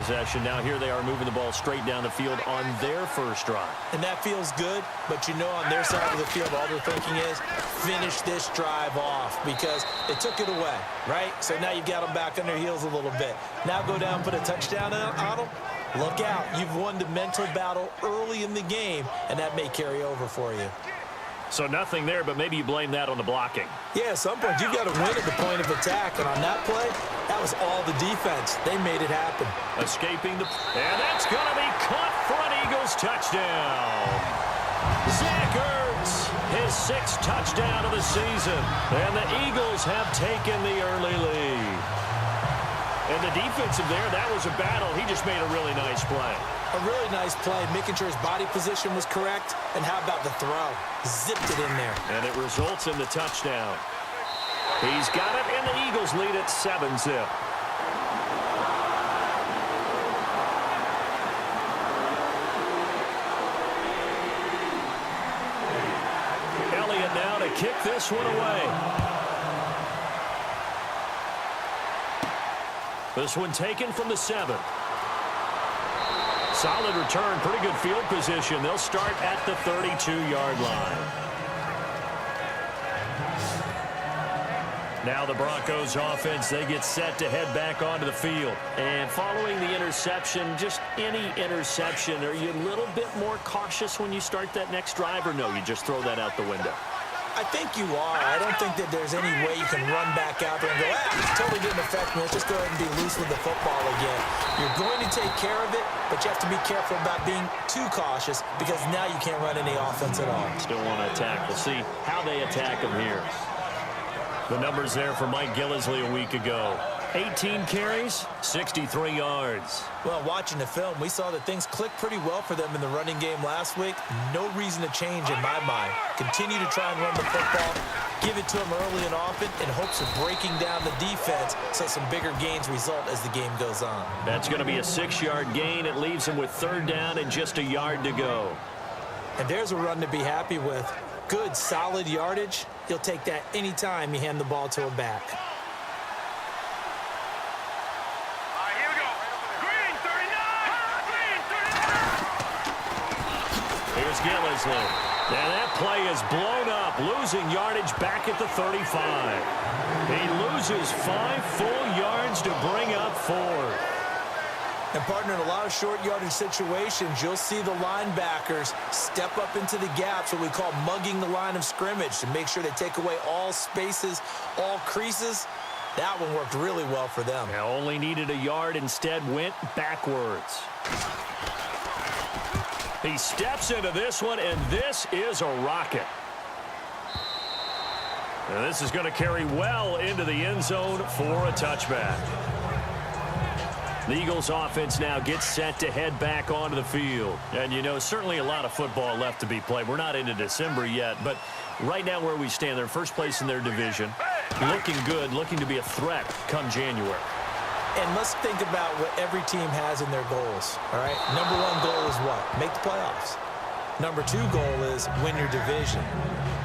possession. Now here they are moving the ball straight down the field on their first drive. And that feels good, but you know on their side of the field, all they're thinking is finish this drive off because they took it away, right? So now you've got them back on their heels a little bit. Now go down, put a touchdown on them. Look out. You've won the mental battle early in the game, and that may carry over for you. So nothing there, but maybe you blame that on the blocking. Yeah, at some point, you've got to win at the point of attack. And on that play, that was all the defense. They made it happen. Escaping the... And that's going to be caught for an Eagles touchdown. Zach Ertz, his 6th touchdown of the season. And the Eagles have taken the early lead. And the defensive there, that was a battle. He just made a really nice play. A really nice play, making sure his body position was correct. And how about the throw? Zipped it in there. And it results in the touchdown. He's got it, and the Eagles lead at 7-zip. Elliott now to kick this one away. This one taken from the 7. Solid return, pretty good field position. They'll start at the 32-yard line. Now the Broncos offense, they get set to head back onto the field. And following the interception, just any interception, are you a little bit more cautious when you start that next drive, or no, you just throw that out the window? I think you are. I don't think that there's any way you can run back out there and go, it totally didn't affect me. Let's just go ahead and be loose with the football again. You're going to take care of it, but you have to be careful about being too cautious because now you can't run any offense at all. Still want to attack. We'll see how they attack them here. The numbers there for Mike Gillislee a week ago. 18 carries, 63 yards. Well, watching the film, we saw that things clicked pretty well for them in the running game last week. No reason to change in my mind. Continue to try and run the football, give it to them early and often in hopes of breaking down the defense so some bigger gains result as the game goes on. That's going to be a 6-yard gain. It leaves them with 3rd down and just a yard to go. And there's a run to be happy with. Good, solid yardage. You'll take that anytime you hand the ball to a back. Here's Gillislee. And that play is blown up, losing yardage back at the 35. He loses 5 full yards to bring up 4. And, partner, in a lot of short yardage situations, you'll see the linebackers step up into the gaps, what we call mugging the line of scrimmage, to make sure they take away all spaces, all creases. That one worked really well for them. Now only needed a yard, instead went backwards. He steps into this one, and this is a rocket. And this is going to carry well into the end zone for a touchback. The Eagles offense now gets set to head back onto the field. And, you know, certainly a lot of football left to be played. We're not into December yet, but right now where we stand, they're first place in their division. Looking good, looking to be a threat come January. And let's think about what every team has in their goals, all right? Number 1 goal is what? Make the playoffs. Number 2 goal is win your division.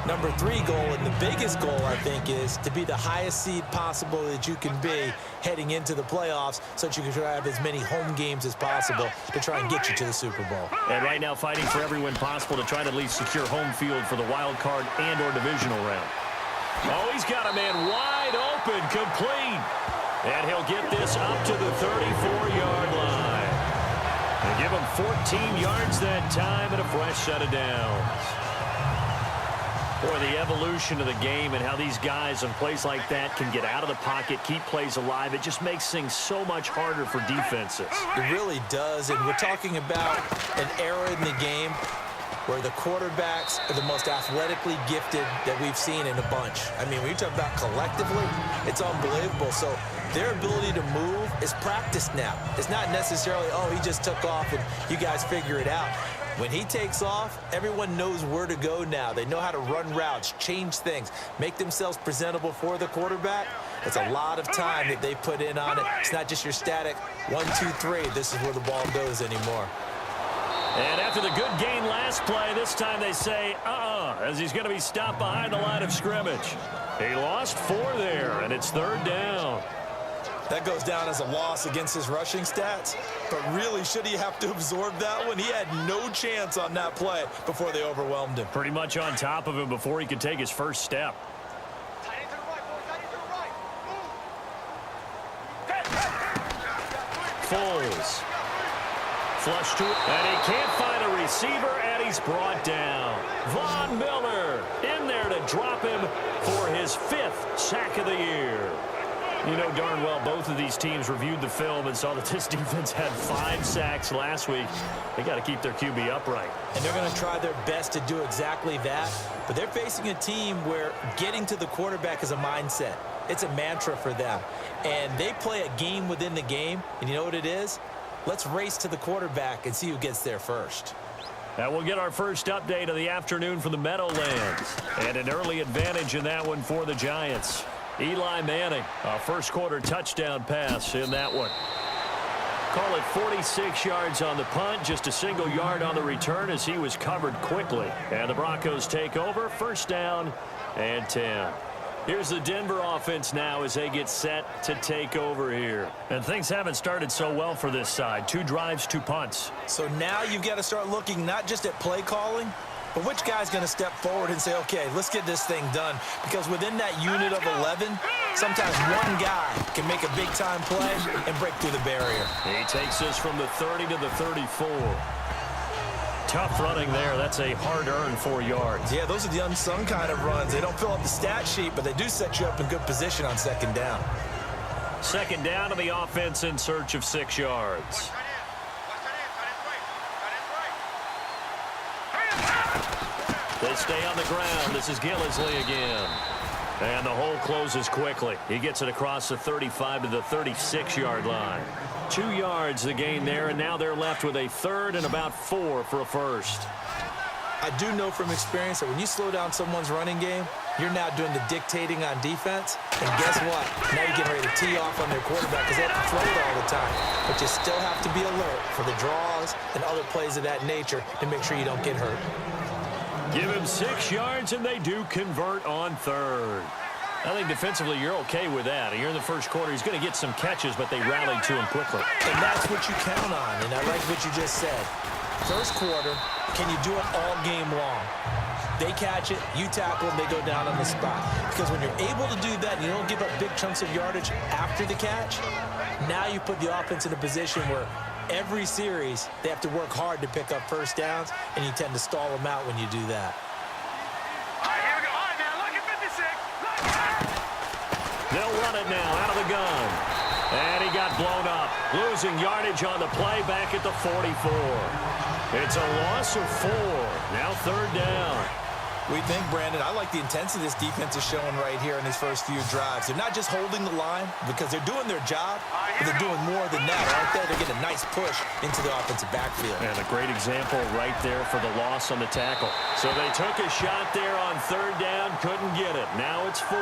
Number 3 goal, and the biggest goal, I think, is to be the highest seed possible that you can be heading into the playoffs so that you can try to have as many home games as possible to try and get you to the Super Bowl. And right now fighting for every win possible to try to at least secure home field for the wild card and or divisional round. Oh, he's got a man wide open, complete. And he'll get this up to the 34-yard line. And give him 14 yards that time and a fresh set of downs. Boy, the evolution of the game and how these guys in plays like that can get out of the pocket, keep plays alive, it just makes things so much harder for defenses. It really does, and we're talking about an era in the game where the quarterbacks are the most athletically gifted that we've seen in a bunch. I mean, when you talk about collectively, it's unbelievable. So their ability to move is practiced now. It's not necessarily, oh, he just took off and you guys figure it out. When he takes off, everyone knows where to go now. They know how to run routes, change things, make themselves presentable for the quarterback. It's a lot of time that they put in on it. It's not just your static 1, 2, 3. This is where the ball goes anymore. And after the good gain last play, this time they say, as he's going to be stopped behind the line of scrimmage. He lost 4 there, and it's 3rd down. That goes down as a loss against his rushing stats. But really, should he have to absorb that one? He had no chance on that play before they overwhelmed him. Pretty much on top of him before he could take his first step. Foles. Flush to it, and he can't find a receiver, and he's brought down. Von Miller in there to drop him for his 5th sack of the year. You know darn well both of these teams reviewed the film and saw that this defense had 5 sacks last week. They got to keep their QB upright. And they're going to try their best to do exactly that. But they're facing a team where getting to the quarterback is a mindset. It's a mantra for them. And they play a game within the game. And you know what it is? Let's race to the quarterback and see who gets there first. And we'll get our first update of the afternoon from the Meadowlands. And an early advantage in that one for the Giants. Eli Manning, a first-quarter touchdown pass in that one. Call it 46 yards on the punt, just a single yard on the return as he was covered quickly. And the Broncos take over, first down and 10. Here's the Denver offense now as they get set to take over here. And things haven't started so well for this side. 2 drives, 2 punts. So now you've got to start looking not just at play calling, but which guy's going to step forward and say, okay, let's get this thing done. Because within that unit of 11, sometimes one guy can make a big-time play and break through the barrier. He takes this from the 30 to the 34. Tough running there. That's a hard-earned 4 yards. Yeah, those are the unsung kind of runs. They don't fill up the stat sheet, but they do set you up in good position on second down. Second down to the offense in search of 6 yards. They stay on the ground. This is Gillisley again. And the hole closes quickly. He gets it across the 35 to the 36-yard line. 2 yards the gain there, and now they're left with a 3rd and about 4 for a first. I do know from experience that when you slow down someone's running game, you're now doing the dictating on defense. And guess what? Now you're getting ready to tee off on their quarterback because they have to throw it all the time. But you still have to be alert for the draws and other plays of that nature to make sure you don't get hurt. Give him 6 yards, and they do convert on 3rd. I think defensively you're okay with that. Here in the first quarter, he's going to get some catches, but they rallied to him quickly. And that's what you count on, and I like what you just said. First quarter, can you do it all game long? They catch it, you tackle them, they go down on the spot. Because when you're able to do that and you don't give up big chunks of yardage after the catch, now you put the offense in a position where every series they have to work hard to pick up first downs, and you tend to stall them out when you do that. They'll run it now out of the gun. And he got blown up. Losing yardage on the play back at the 44. It's a loss of 4. Now 3rd down. We think, Brandon, I like the intensity this defense is showing right here in these first few drives. They're not just holding the line because they're doing their job, but they're doing more than that. Right there, they're getting a nice push into the offensive backfield. And a great example right there for the loss on the tackle. So they took a shot there on 3rd down, couldn't get it. Now it's 4.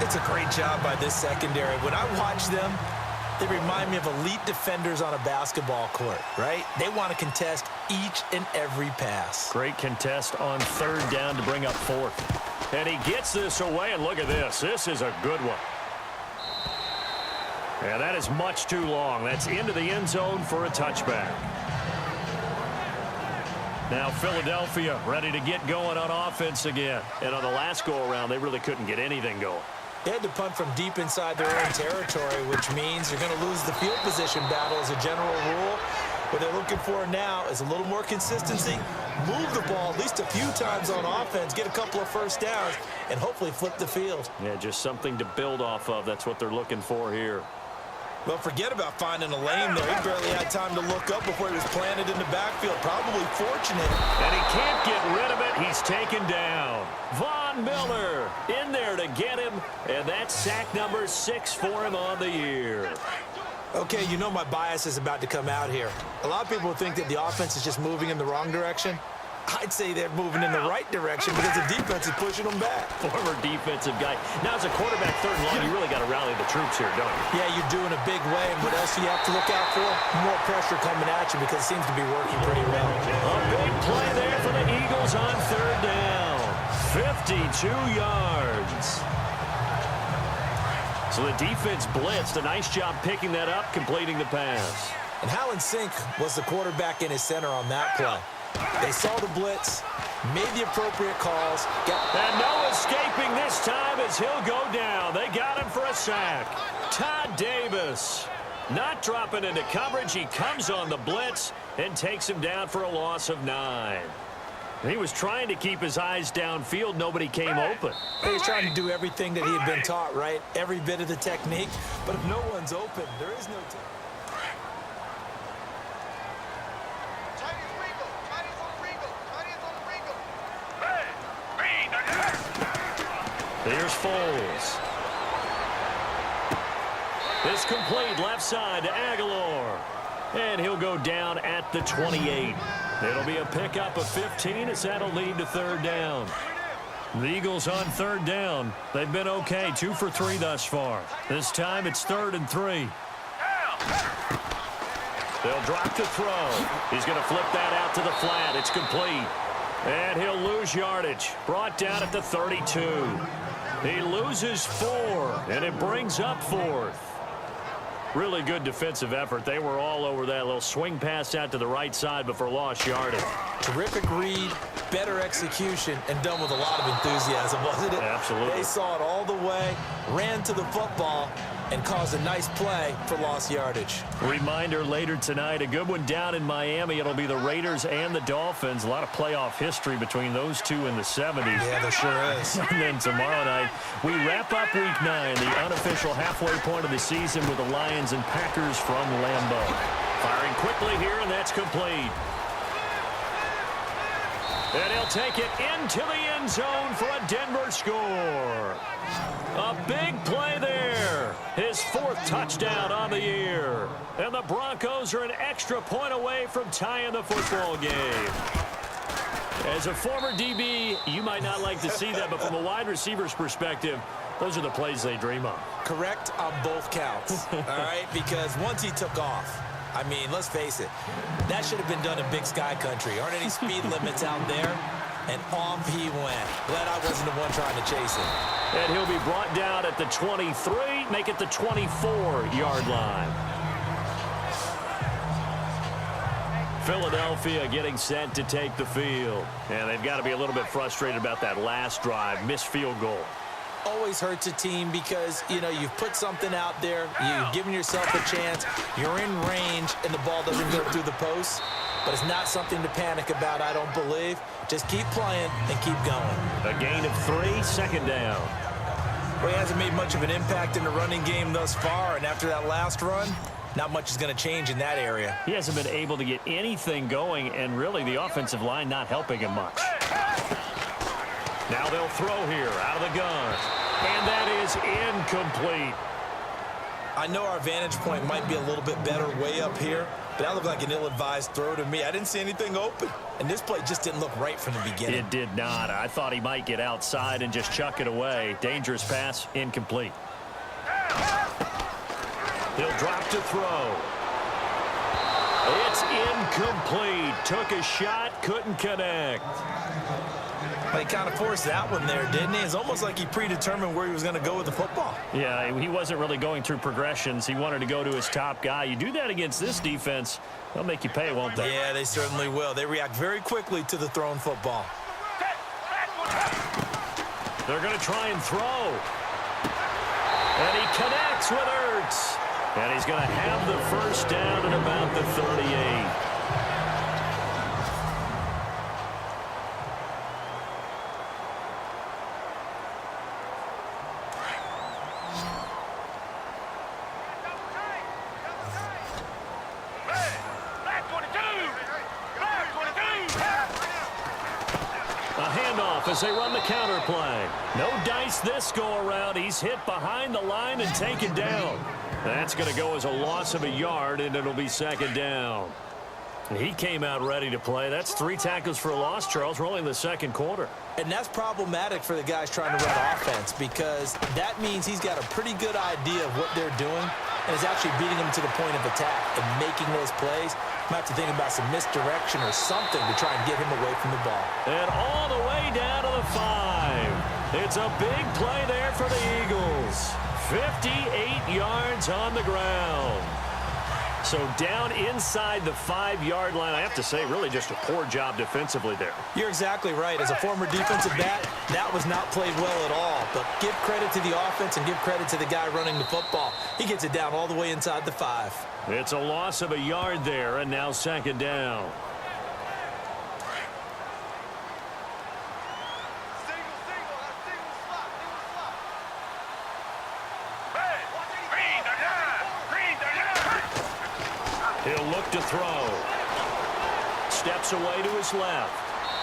It's a great job by this secondary. When I watch them, they remind me of elite defenders on a basketball court, right? They want to contest each and every pass. Great contest on 3rd down to bring up 4th. And he gets this away, and look at this. This is a good one. Yeah, that is much too long. That's into the end zone for a touchback. Now Philadelphia ready to get going on offense again. And on the last go-around, they really couldn't get anything going. They had to punt from deep inside their own territory, which means you're going to lose the field position battle as a general rule. What they're looking for now is a little more consistency, move the ball at least a few times on offense, get a couple of first downs, and hopefully flip the field. Yeah, just something to build off of. That's what they're looking for here. Well, forget about finding a lane there. He barely had time to look up before he was planted in the backfield. Probably fortunate. And he can't get rid of it. He's taken down. Von Miller in there to get him. And that's sack number 6 for him on the year. Okay, you know my bias is about to come out here. A lot of people think that the offense is just moving in the wrong direction. I'd say they're moving in the right direction because the defense is pushing them back. Former defensive guy. Now as a quarterback 3rd and long, you really got to rally the troops here, don't you? Yeah, you're doing a big way. And what else do you have to look out for? More pressure coming at you because it seems to be working pretty well. A big play there for the Eagles on 3rd down. 52 yards. So the defense blitzed. A nice job picking that up, completing the pass. And how in sync was the quarterback in his center on that play? They saw the blitz, made the appropriate calls. And no escaping this time as he'll go down. They got him for a sack. Todd Davis not dropping into coverage. He comes on the blitz and takes him down for a loss of 9. He was trying to keep his eyes downfield. Nobody came open. He was trying to do everything that he had been taught, right? Every bit of the technique. But if no one's open, there is no time. Here's Foles. It's complete left side to Aguilar. And he'll go down at the 28. It'll be a pickup of 15 as that'll lead to third down. The Eagles on third down. They've been okay, 2 for 3 thus far. This time it's 3rd and 3. They'll drop to throw. He's going to flip that out to the flat. It's complete. And he'll lose yardage. Brought down at the 32. He loses 4, and it brings up 4th. Really good defensive effort. They were all over that little swing pass out to the right side, but for lost yardage. Terrific read, better execution, and done with a lot of enthusiasm, wasn't it? Absolutely. They saw it all the way, ran to the football, and caused a nice play for lost yardage. Reminder later tonight, a good one down in Miami. It'll be the Raiders and the Dolphins. A lot of playoff history between those two in the 70s. Yeah, there sure is. And then tomorrow night, we wrap up Week 9, the unofficial halfway point of the season with the Lions and Packers from Lambeau. Firing quickly here, and that's complete. And he'll take it into the end zone for a Denver score. A big play there. His 4th touchdown on the year. And the Broncos are an extra point away from tying the football game. As a former DB, you might not like to see that, but from a wide receiver's perspective, those are the plays they dream of. Correct on both counts, all right? Because once he took off, I mean, let's face it, that should have been done in Big Sky Country. Aren't any speed limits out there? And off he went. Glad I wasn't the one trying to chase him. And he'll be brought down at the 23, make it the 24-yard line. Philadelphia getting set to take the field. And they've got to be a little bit frustrated about that last drive, missed field goal. Always hurts a team because, you know, you've put something out there, you've given yourself a chance, you're in range, and the ball doesn't go through the post. But it's not something to panic about, I don't believe. Just keep playing and keep going. A gain of 3, 2nd down. Well, he hasn't made much of an impact in the running game thus far, and after that last run, not much is going to change in that area. He hasn't been able to get anything going, and really the offensive line not helping him much. Now they'll throw here out of the gun. And that is incomplete. I know our vantage point might be a little bit better way up here, but that looked like an ill-advised throw to me. I didn't see anything open, and this play just didn't look right from the beginning. It did not. I thought he might get outside and just chuck it away. Dangerous pass, incomplete. He'll drop to throw. It's incomplete. Took a shot, couldn't connect. He kind of forced that one there, didn't he? It's almost like he predetermined where he was going to go with the football. Yeah, he wasn't really going through progressions. He wanted to go to his top guy. You do that against this defense, they'll make you pay, won't they? Yeah, they certainly will. They react very quickly to the thrown football. They're going to try and throw. And he connects with Ertz. And he's going to have the first down at about the 38. As they run the counter play. No dice this go-around. He's hit behind the line and taken down. That's going to go as a loss of a yard, and it'll be 2nd down. He came out ready to play. That's 3 tackles for a loss, Charles. We're only in the 2nd quarter. And that's problematic for the guys trying to run offense because that means he's got a pretty good idea of what they're doing and is actually beating them to the point of attack and making those plays. Might have to think about some misdirection or something to try and get him away from the ball. And all the way down to the 5. It's a big play there for the Eagles. 58 yards on the ground. So down inside the 5-yard line. I have to say, really just a poor job defensively there. You're exactly right. As a former defensive back, that was not played well at all. But give credit to the offense and give credit to the guy running the football. He gets it down all the way inside the 5. It's a loss of a yard there, and now second down. He'll look to throw. Steps away to his left.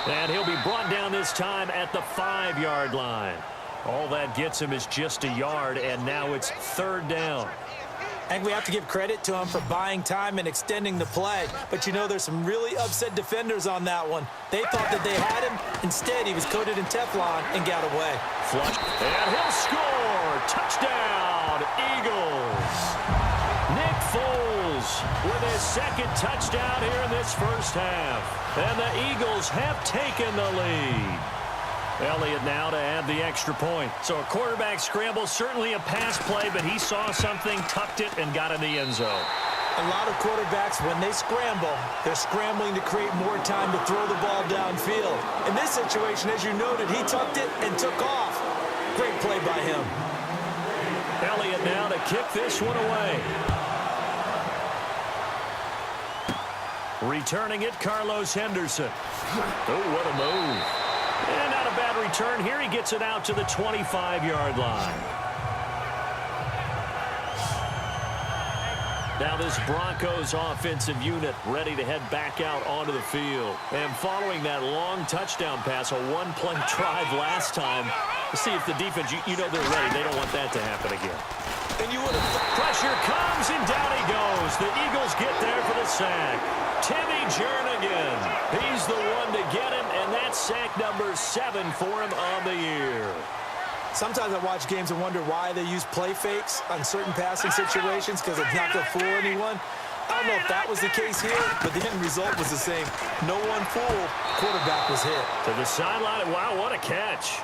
And he'll be brought down this time at the 5-yard line. All that gets him is just a yard, and now it's third down. I think we have to give credit to him for buying time and extending the play. But, you know, there's some really upset defenders on that one. They thought that they had him. Instead, he was coated in Teflon and got away. Flush. And he'll score. Touchdown, Eagles. Nick Foles with his second touchdown here in this first half. And the Eagles have taken the lead. Elliott now to add the extra point. So a quarterback scramble, certainly a pass play, but he saw something, tucked it, and got in the end zone. A lot of quarterbacks, when they scramble, they're scrambling to create more time to throw the ball downfield. In this situation, as you noted, he tucked it and took off. Great play by him. Elliott now to kick this one away. Returning it, Carlos Henderson. Oh, what a move. And not a bad return here. He gets it out to the 25-yard line. Now this Broncos offensive unit ready to head back out onto the field. And following that long touchdown pass, a one-play drive last time, to see if the defense, you know they're ready. They don't want that to happen again. And you would have... Pressure comes, and down he goes. The Eagles get there for the sack. Timmy Jernigan, he's the one to get him, and that's sack number 7 for him on the year. Sometimes I watch games and wonder why they use play fakes on certain passing situations, because it's not going to fool anyone. I don't know if that was the case here, but the end result was the same. No one fooled. Quarterback was hit. To the sideline. Wow, what a catch.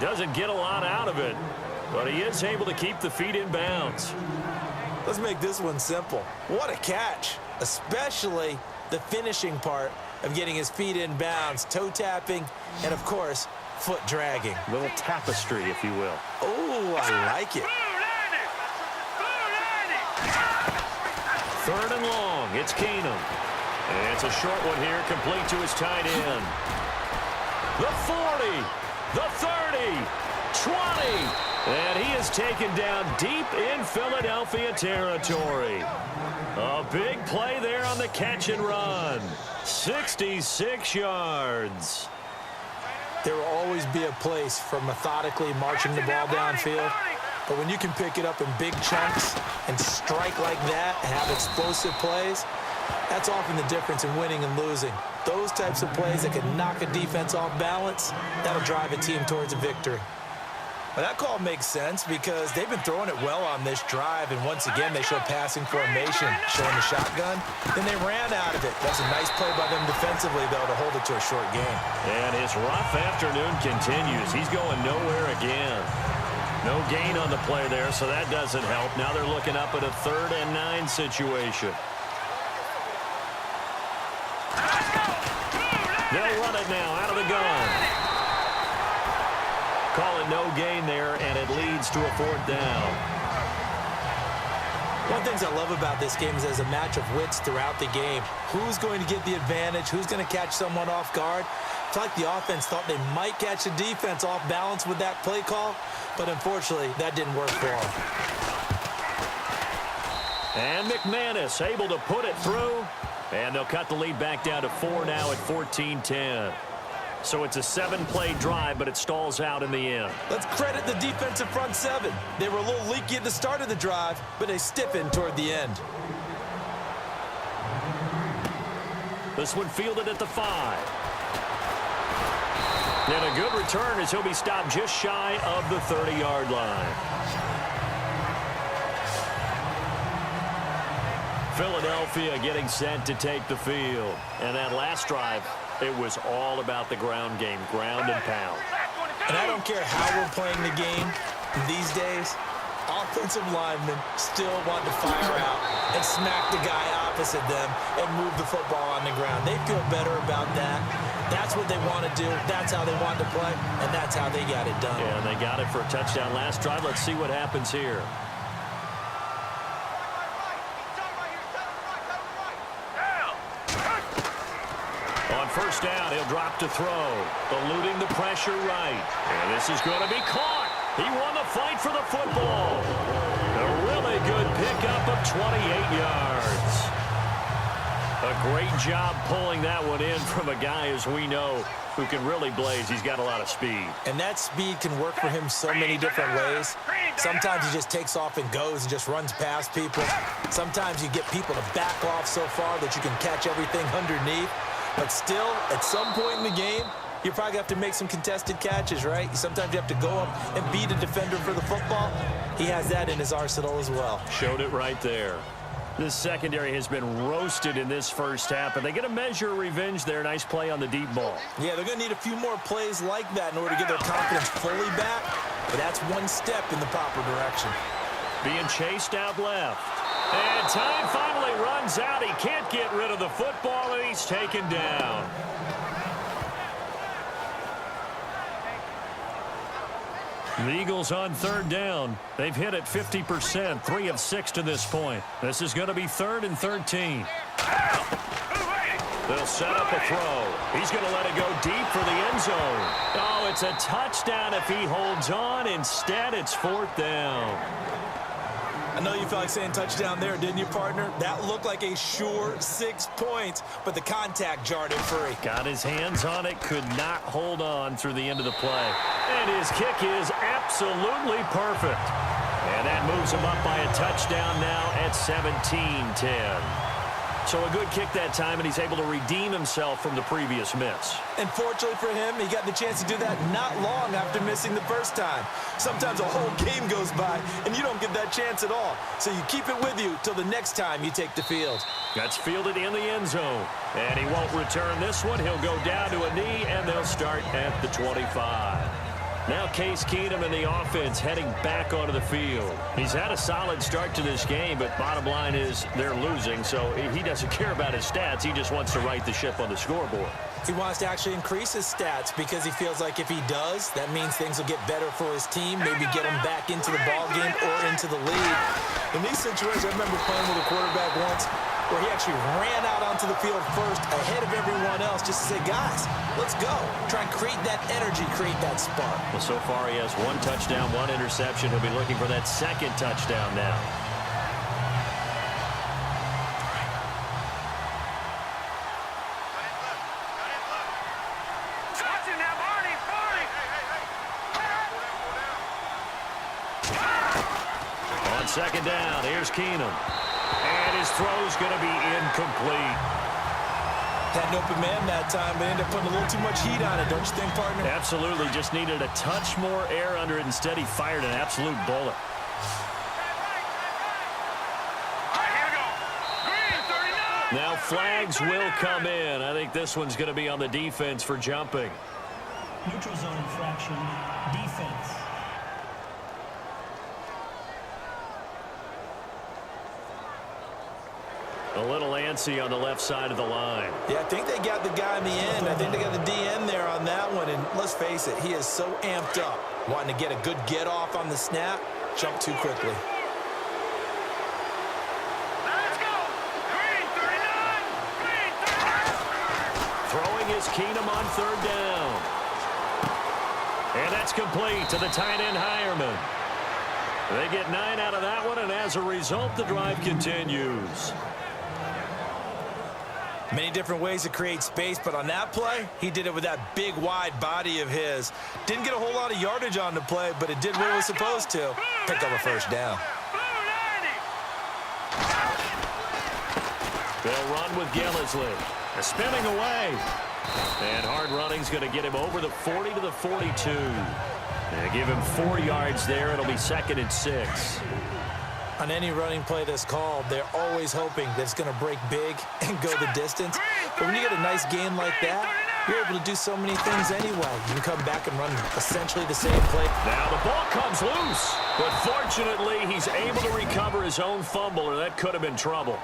Doesn't get a lot out of it, but he is able to keep the feet in bounds. Let's make this one simple. What a catch, especially the finishing part of getting his feet in bounds, toe tapping, and, of course, foot dragging. Little tapestry, if you will. Oh, I like it. Third and long. It's Keenum. And it's a short one here, complete to his tight end. The 40, the 30, 20. And he is taken down deep in Philadelphia territory. A big play there on the catch and run. 66 yards. There will always be a place for methodically marching the ball downfield. But when you can pick it up in big chunks and strike like that and have explosive plays, that's often the difference in winning and losing. Those types of plays that can knock a defense off balance, that'll drive a team towards a victory. Well, that call makes sense because they've been throwing it well on this drive, and once again they show passing formation, showing the shotgun. Then they ran out of it. That's a nice play by them defensively, though, to hold it to a short game. And his rough afternoon continues. He's going nowhere again. No gain on the play there, so that doesn't help. Now they're looking up at a 3rd and 9 situation. They'll run it now out of the gun. Call it no gain there, and it leads to a 4th down. One of the things I love about this game is there's a match of wits throughout the game. Who's going to get the advantage? Who's going to catch someone off guard? It's like the offense thought they might catch the defense off balance with that play call, but unfortunately, that didn't work for them. And McManus able to put it through, and they'll cut the lead back down to 4 now at 14-10. So it's a 7-play drive, but it stalls out in the end. Let's credit the defensive front 7. They were a little leaky at the start of the drive, but they stiffened toward the end. This one fielded at the 5. And a good return as he'll be stopped just shy of the 30-yard line. Philadelphia getting set to take the field. And that last drive, it was all about the ground game, ground and pound. And I don't care how we're playing the game these days, offensive linemen still want to fire out and smack the guy opposite them and move the football on the ground. They feel better about that. That's what they want to do. That's how they want to play, and that's how they got it done. Yeah, and they got it for a touchdown last drive. Let's see what happens here. On first down, he'll drop to throw, eluding the pressure right. And this is going to be caught. He won the fight for the football. A really good pickup of 28 yards. A great job pulling that one in from a guy, as we know, who can really blaze. He's got a lot of speed. And that speed can work for him so many different ways. Sometimes he just takes off and goes and just runs past people. Sometimes you get people to back off so far that you can catch everything underneath. But still, at some point in the game, you probably have to make some contested catches, right? Sometimes you have to go up and beat a defender for the football. He has that in his arsenal as well. Showed it right there. This secondary has been roasted in this first half, but they get a measure of revenge there. Nice play on the deep ball. Yeah, they're going to need a few more plays like that in order to get their confidence fully back. But that's one step in the proper direction. Being chased out left. And time finally runs out. He can't get rid of the football, and he's taken down. The Eagles on third down. They've hit it 50%, 3 of 6 to this point. This is going to be 3rd and 13. They'll set up a throw. He's going to let it go deep for the end zone. Oh, it's a touchdown if he holds on. Instead, it's 4th down. I know you felt like saying touchdown there, didn't you, partner? That looked like a sure 6 points, but the contact jarred it free. Got his hands on it, could not hold on through the end of the play. And his kick is absolutely perfect. And that moves him up by a touchdown now at 17-10. So a good kick that time, and he's able to redeem himself from the previous miss. And fortunately for him, he got the chance to do that not long after missing the first time. Sometimes a whole game goes by, and you don't get that chance at all. So you keep it with you till the next time you take the field. That's fielded in the end zone. And he won't return this one. He'll go down to a knee, and they'll start at the 25. Now Case Keenum and the offense heading back onto the field. He's had a solid start to this game, but bottom line is they're losing, so he doesn't care about his stats. He just wants to right the ship on the scoreboard. He wants to actually increase his stats because he feels like if he does, that means things will get better for his team, maybe get him back into the ball game or into the lead. In these situations, I remember playing with a quarterback once where he actually ran out onto the field first ahead of everyone else just to say, guys, let's go. Try and create that energy, create that spark. Well, so far he has 1 touchdown, 1 interception. He'll be looking for that 2nd touchdown now. On 2nd down, here's Keenum. And his throw's going to be incomplete. Had an open man that time, but ended up putting a little too much heat on it, don't you think, partner? Absolutely. Just needed a touch more air under it. Instead, he fired an absolute bullet. Now flags will come in. I think this one's going to be on the defense for jumping. Neutral zone infraction, defense. A little antsy on the left side of the line. Yeah, I think they got the guy in the end. I think they got the DN there on that one. And let's face it, he is so amped up, wanting to get a good get off on the snap, jump too quickly. Let's go! Green 39! Green 39! Throwing is Keenum on 3rd down. And that's complete to the tight end Hireman. They get 9 out of that one, and as a result, the drive continues. Many different ways to create space, but on that play, he did it with that big, wide body of his. Didn't get a whole lot of yardage on the play, but it did what it was supposed to. Pick up a first down. They'll run with Gillisley. Spinning away. And hard running's going to get him over the 40 to the 42. They give him 4 yards there. It'll be 2nd and 6. On any running play that's called, they're always hoping that it's going to break big and go the distance. But when you get a nice gain like that, you're able to do so many things anyway. You can come back and run essentially the same play. Now the ball comes loose, but fortunately he's able to recover his own fumble, or that could have been trouble.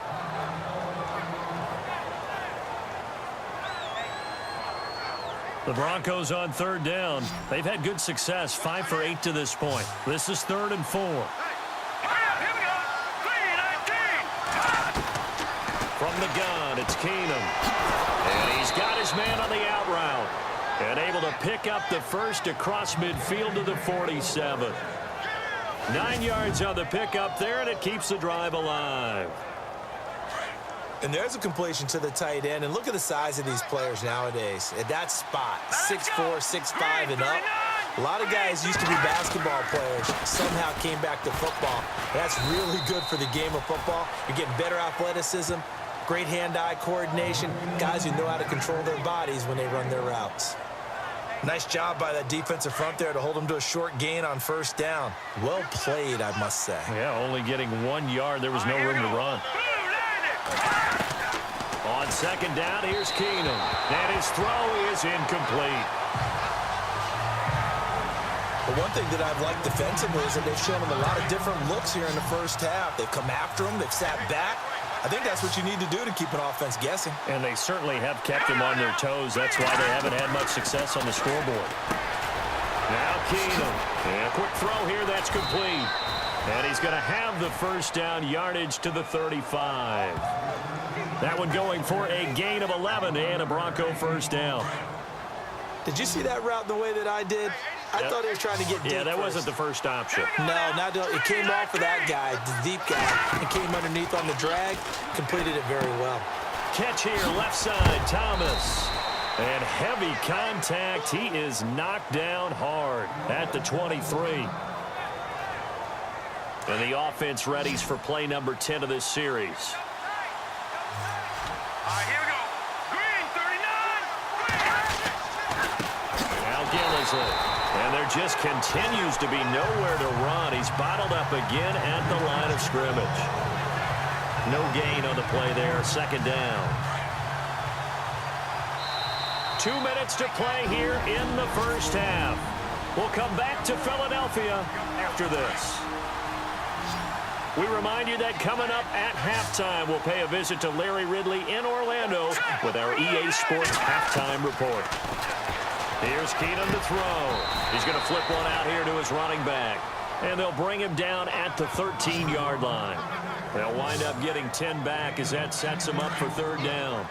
The Broncos on third down. They've had good success, 5 for 8 to this point. This is 3rd and 4. Here we go. 3-19. From the gun, it's Keenum. And he's got his man on the out route. And able to pick up the first across midfield to the 47. 9 yards on the pickup there, and it keeps the drive alive. And there's a completion to the tight end. And look at the size of these players nowadays. At that spot, 6'4", 6'5", and up. A lot of guys used to be basketball players, somehow came back to football. That's really good for the game of football. You're getting better athleticism, great hand-eye coordination, guys who know how to control their bodies when they run their routes. Nice job by that defensive front there to hold them to a short gain on first down. Well played, I must say. Yeah, only getting 1 yard. There was no room to run. On second down, here's Keenum. And his throw is incomplete. But one thing that I've liked defensively is that they've shown them a lot of different looks here in the first half. They've come after them. They've sat back. I think that's what you need to do to keep an offense guessing. And they certainly have kept them on their toes. That's why they haven't had much success on the scoreboard. Now Keenum. And a quick throw here. That's complete. And he's going to have the first down, yardage to the 35. That one going for a gain of 11 and a Bronco first down. Did you see that route the way that I did? I thought he was trying to get deep. Yeah, that first. wasn't the first option. No, it came off of that guy, the deep guy, and came underneath on the drag, completed it very well. Catch here, left side, Thomas. And heavy contact. He is knocked down hard at the 23. And the offense readies for play number 10 of this series. Here we go. Green, 39. Now Gillisley. And there just continues to be nowhere to run. He's bottled up again at the line of scrimmage. No gain on the play there. Second down. 2 minutes to play here in the first half. We'll come back to Philadelphia after this. We remind you that coming up at halftime, we'll pay a visit to Larry Ridley in Orlando with our EA Sports Halftime Report. Here's Keenum to throw. He's going to flip one out here to his running back. And they'll bring him down at the 13-yard line. They'll wind up getting 10 back as that sets him up for third down.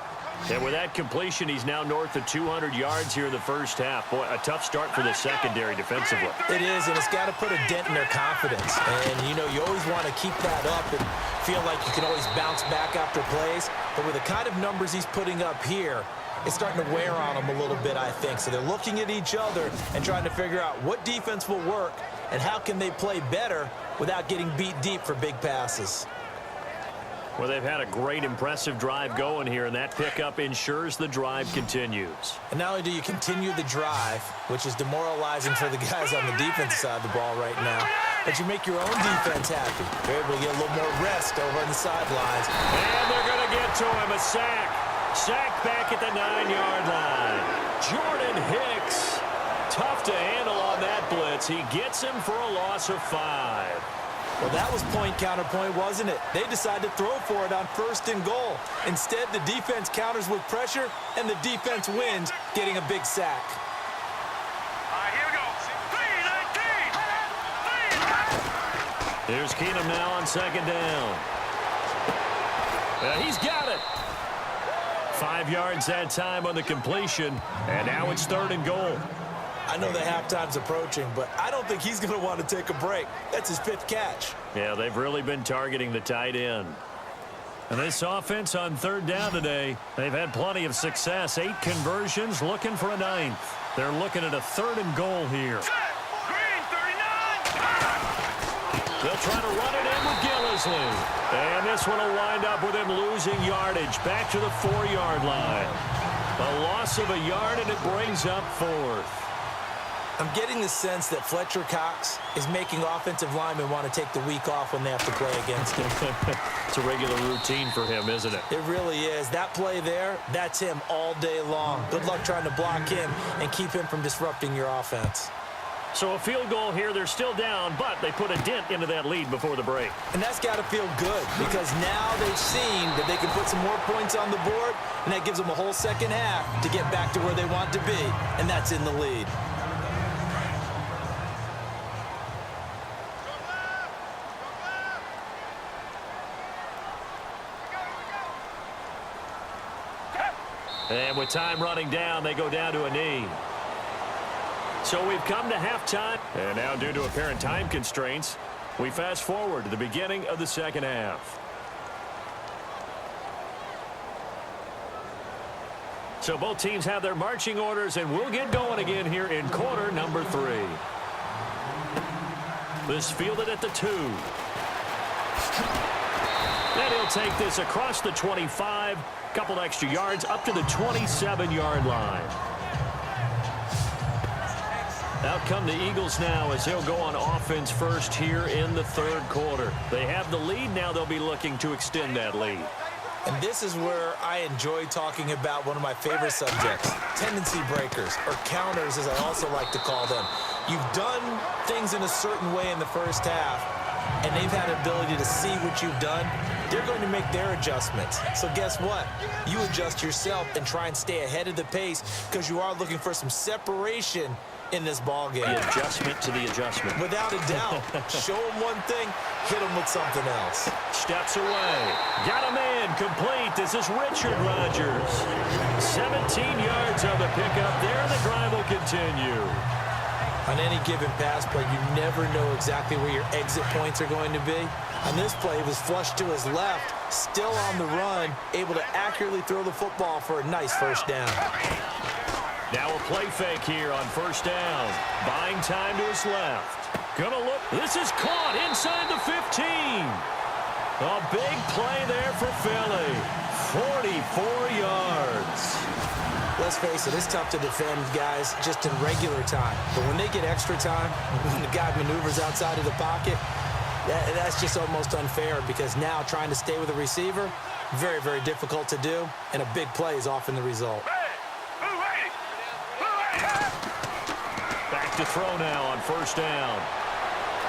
And with that completion, he's now north of 200 yards here in the first half. Boy, a tough start for the secondary defensively. It is, and it's got to put a dent in their confidence. And, you know, you always want to keep that up and feel like you can always bounce back after plays. But with the kind of numbers he's putting up here, it's starting to wear on them a little bit, I think. So they're looking at each other and trying to figure out what defense will work and how can they play better without getting beat deep for big passes. Well, they've had a great, impressive drive going here, and that pickup ensures the drive continues. And not only do you continue the drive, which is demoralizing for the guys on the defense side of the ball right now, but you make your own defense happy. You're able to get a little more rest over on the sidelines. And they're going to get to him, a sack. Sack back at the 9-yard line. Jordan Hicks, tough to handle on that blitz. He gets him for a loss of 5. Well, that was point counterpoint, wasn't it? They decided to throw for it on first and goal. Instead, the defense counters with pressure, and the defense wins, getting a big sack. Here we go. 3-19. Here's Keenum now on second down. He's got it. 5 yards that time on the completion, and now it's third and goal. I know the halftime's approaching, but I don't think he's going to want to take a break. That's his 5th catch. Yeah, they've really been targeting the tight end. And this offense on third down today, they've had plenty of success. 8 conversions, looking for a 9th. They're looking at a third and goal here. Green, 39. They'll try to run it in with Gillisley. And this one will wind up with him losing yardage back to the 4-yard line. A loss of a yard, and it brings up 4th. I'm getting the sense that Fletcher Cox is making offensive linemen want to take the week off when they have to play against him. It's a regular routine for him, isn't it? It really is. That play there, that's him all day long. Good luck trying to block him and keep him from disrupting your offense. So a field goal here. They're still down, but they put a dent into that lead before the break. And that's got to feel good because now they've seen that they can put some more points on the board, and that gives them a whole second half to get back to where they want to be, and that's in the lead. And with time running down, they go down to a knee. So we've come to halftime. And now, due to apparent time constraints, we fast forward to the beginning of the second half. So both teams have their marching orders, and we'll get going again here in quarter number 3. This fielded at the 2. And he'll take this across the 25. Couple extra yards up to the 27-yard line. Out come the Eagles now as they'll go on offense first here in the third quarter. They have the lead. Now they'll be looking to extend that lead. And this is where I enjoy talking about one of my favorite subjects, tendency breakers, or counters as I also like to call them. You've done things in a certain way in the first half, and they've had the ability to see what you've done. They're going to make their adjustments. So guess what? You adjust yourself and try and stay ahead of the pace because you are looking for some separation in this ball game. The adjustment to the adjustment. Without a doubt. Show them one thing, hit them with something else. Steps away. Got a man complete. This is Richard Rodgers. 17 yards on the pickup there. The drive will continue. On any given pass play, you never know exactly where your exit points are going to be. On this play, he was flushed to his left, still on the run, able to accurately throw the football for a nice first down. Now a play fake here on first down. Buying time to his left. Gonna look. This is caught inside the 15. A big play there for Philly. 44 yards. Let's face it, it's tough to defend guys just in regular time. But when they get extra time, when the guy maneuvers outside of the pocket, that's just almost unfair because now trying to stay with a receiver, very, very difficult to do, and a big play is often the result. Back to throw now on first down.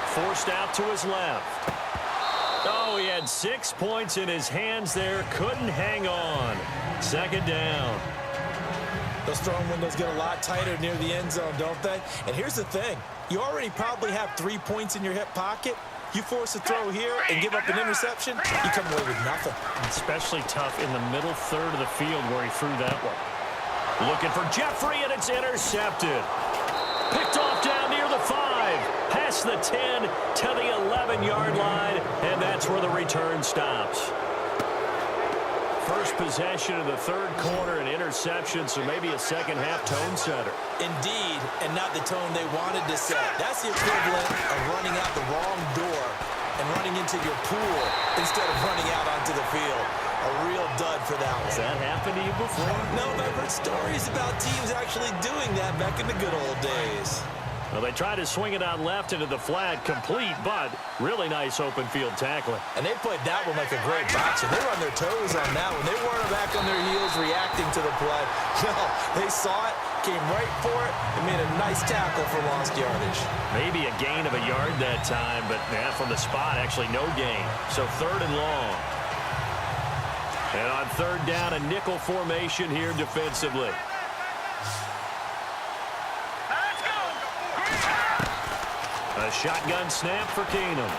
Forced out to his left. Oh, he had 6 points in his hands there. Couldn't hang on. Second down. Those throwing windows get a lot tighter near the end zone, don't they? And here's the thing. You already probably have 3 points in your hip pocket. You force a throw here and give up an interception, you come away with nothing. Especially tough in the middle third of the field where he threw that one. Looking for Jeffrey, and it's intercepted. Picked off down near the 5. Past the 10 to the 11-yard line, and that's where the return stops. First possession of the third quarter, an interception, so maybe a second-half tone setter. Indeed, and not the tone they wanted to set. That's the equivalent of running out the wrong door and running into your pool instead of running out onto the field. A real dud for that one. Has that happened to you before? No, but I've heard stories about teams actually doing that back in the good old days. Well, they tried to swing it out left into the flat, complete, but really nice open field tackling. And they played that one like a great boxer. They were on their toes on that one. They weren't back on their heels reacting to the play. No, they saw it, came right for it, and made a nice tackle for lost yardage. Maybe a gain of a yard that time, but from the spot, actually no gain. So third and long. And on third down, a nickel formation here defensively. A shotgun snap for Keenum.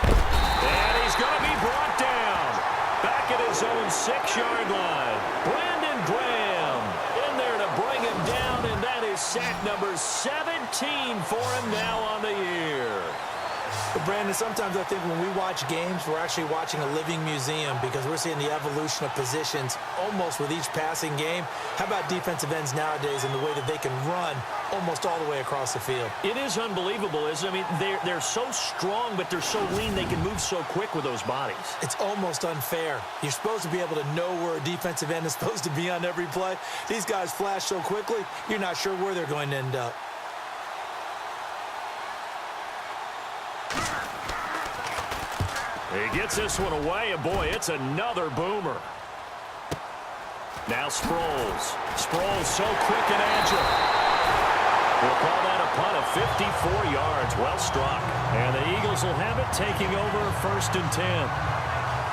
And he's going to be brought down. Back at his own 6-yard line. Brandon Graham in there to bring him down, and that is sack number 17 for him now on the year. But Brandon, sometimes I think when we watch games, we're actually watching a living museum because we're seeing the evolution of positions almost with each passing game. How about defensive ends nowadays and the way that they can run almost all the way across the field? It is unbelievable, isn't it? I mean, they're so strong, but they're so lean. They can move so quick with those bodies. It's almost unfair. You're supposed to be able to know where a defensive end is supposed to be on every play. These guys flash so quickly, you're not sure where they're going to end up. He gets this one away, and boy, it's another boomer. Now Sproles. Sproles so quick and agile. We'll call that a punt of 54 yards. Well struck. And the Eagles will have it, taking over 1st and 10.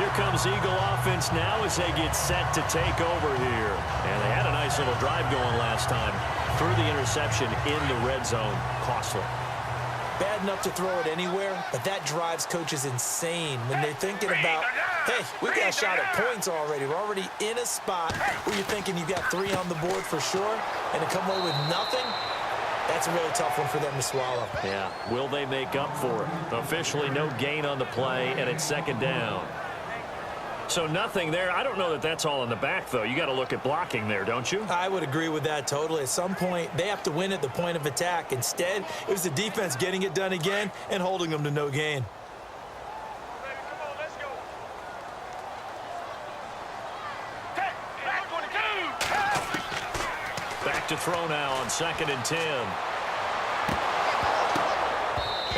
Here comes Eagle offense now as they get set to take over here. And they had a nice little drive going last time. Through the interception in the red zone. Costly. Bad enough to throw it anywhere, but that drives coaches insane when they're thinking about, hey, we got a shot at points already. We're already in a spot where you're thinking you've got 3 on the board for sure, and to come away with nothing, that's a really tough one for them to swallow. Yeah, will they make up for it? Officially no gain on the play, and it's 2nd down. So nothing there. I don't know that that's all in the back, though. You got to look at blocking there, don't you? I would agree with that totally. At some point, they have to win at the point of attack. Instead, it was the defense getting it done again and holding them to no gain. Back to throw now on 2nd and 10.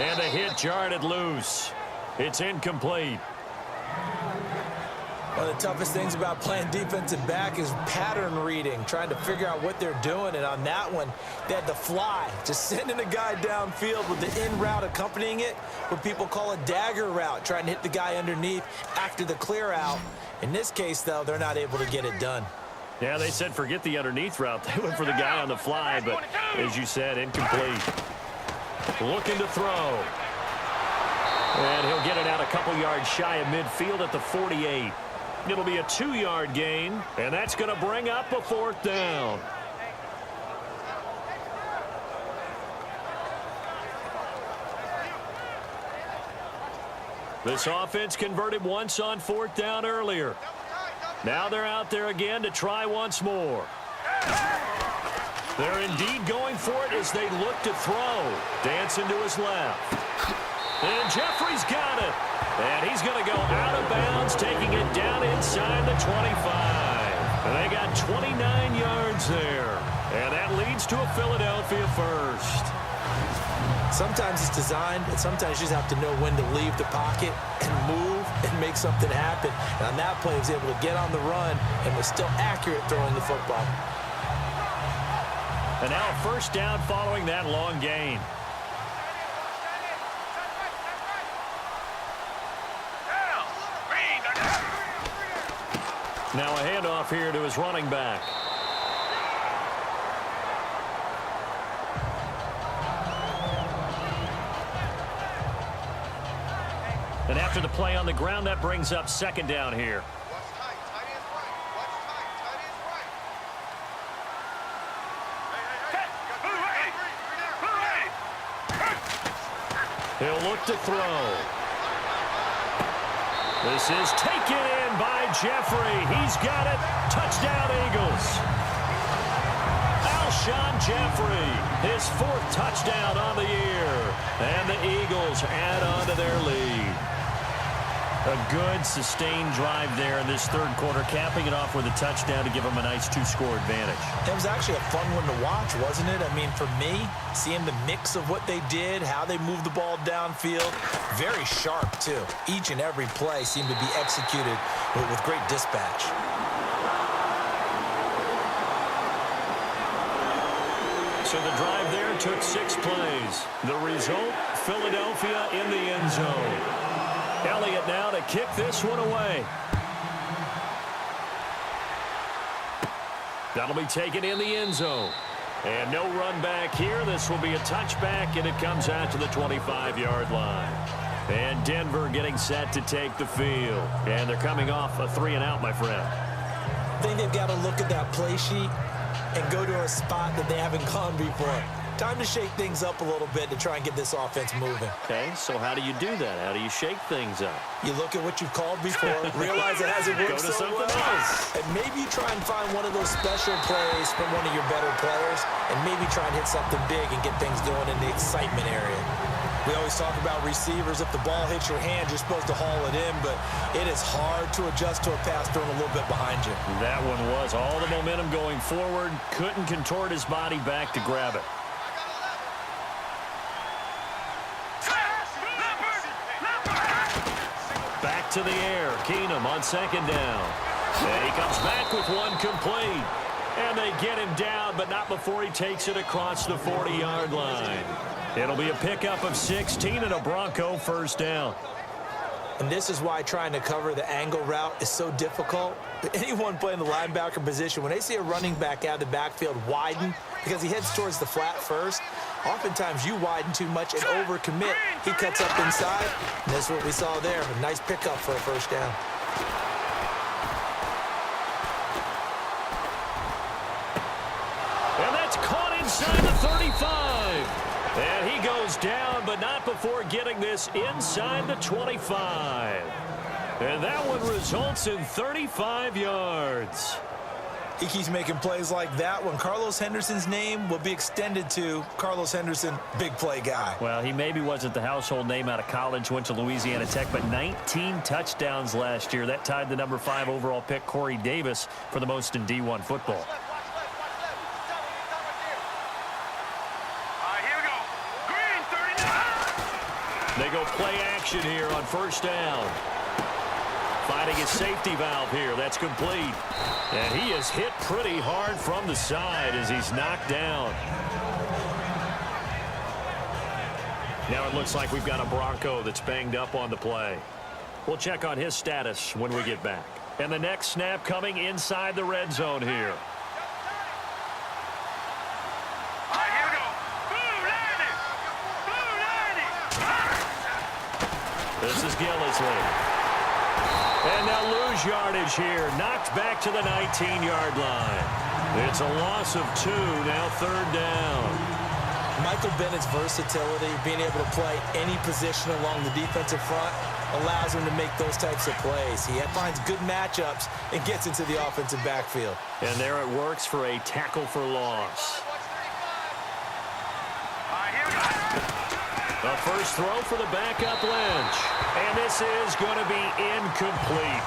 And a hit jarred it loose. It's incomplete. One of the toughest things about playing defensive back is pattern reading, trying to figure out what they're doing. And on that one, they had to fly, just sending a guy downfield with the in route accompanying it, what people call a dagger route, trying to hit the guy underneath after the clear out. In this case, though, they're not able to get it done. Yeah, they said forget the underneath route. They went for the guy on the fly, but as you said, incomplete. Looking to throw. And he'll get it out a couple yards shy of midfield at the 48. It'll be a 2-yard gain, and that's going to bring up a 4th down. This offense converted once on 4th down earlier. Now they're out there again to try once more. They're indeed going for it as they look to throw. Dancing to his left. And Jeffrey's got it. And he's going to go out of bounds, taking it down inside the 25. And they got 29 yards there. And that leads to a Philadelphia first. Sometimes it's designed, and sometimes you just have to know when to leave the pocket and move and make something happen. And on that play, he was able to get on the run and was still accurate throwing the football. And now a 1st down following that long gain. Now a handoff here to his running back. And after the play on the ground, that brings up 2nd down here. He'll look to throw. This is taken in by Jeffrey. He's got it. Touchdown, Eagles. Alshon Jeffrey, his 4th touchdown on the year. And the Eagles add on to their lead. A good, sustained drive there in this 3rd quarter, capping it off with a touchdown to give them a nice 2-score advantage. It was actually a fun one to watch, wasn't it? I mean, for me, seeing the mix of what they did, how they moved the ball downfield, very sharp, too. Each and every play seemed to be executed with great dispatch. So the drive there took 6 plays. The result, Philadelphia in the end zone. Elliott now to kick this one away. That'll be taken in the end zone. And no run back here. This will be a touchback, and it comes out to the 25-yard line. And Denver getting set to take the field. And they're coming off a 3-and-out, my friend. I think they've got to look at that play sheet and go to a spot that they haven't gone before. Time to shake things up a little bit to try and get this offense moving. Okay, so how do you do that? How do you shake things up? You look at what you've called before, realize it hasn't worked Go to so something well, else. and maybe try and find one of those special plays from one of your better players, and maybe try and hit something big and get things going in the excitement area. We always talk about receivers. If the ball hits your hand, you're supposed to haul it in, but it is hard to adjust to a pass thrown a little bit behind you. That one was all the momentum going forward. Couldn't contort his body back to grab it. Back to the air. Keenum on second down. And he comes back with one complete. And they get him down, but not before he takes it across the 40-yard line. It'll be a pickup of 16 and a Bronco first down. And this is why trying to cover the angle route is so difficult. Anyone playing the linebacker position, when they see a running back out of the backfield widen because he heads towards the flat first, oftentimes you widen too much and overcommit. He cuts up inside, and that's what we saw there. A nice pickup for a first down. And that's caught inside the 35. And he goes down, but not before getting this inside the 25. And that one results in 35 yards. He keeps making plays like that when Carlos Henderson's name will be extended to Carlos Henderson, big play guy. Well, he maybe wasn't the household name out of college, went to Louisiana Tech, but 19 touchdowns last year. That tied the number 5 overall pick, Corey Davis, for the most in D1 football. They go play action here on first down. Finding his safety valve here. That's complete. And he is hit pretty hard from the side as he's knocked down. Now it looks like we've got a Bronco that's banged up on the play. We'll check on his status when we get back. And the next snap coming inside the red zone here. This is Gillisley. And they'll lose yardage here. Knocked back to the 19-yard line. It's a loss of 2, now third down. Michael Bennett's versatility, being able to play any position along the defensive front, allows him to make those types of plays. He finds good matchups and gets into the offensive backfield. And there it works for a tackle for loss. The first throw for the backup Lynch. And this is going to be incomplete.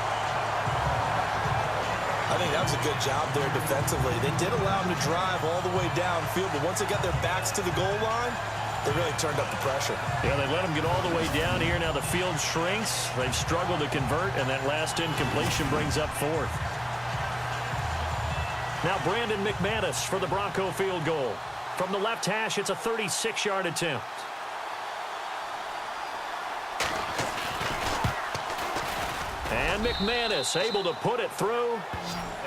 I think that was a good job there defensively. They did allow him to drive all the way downfield, but once they got their backs to the goal line, they really turned up the pressure. Yeah, they let him get all the way down here. Now the field shrinks. They've struggled to convert, and that last incompletion brings up fourth. Now Brandon McManus for the Bronco field goal. From the left hash, it's a 36-yard attempt. And McManus able to put it through.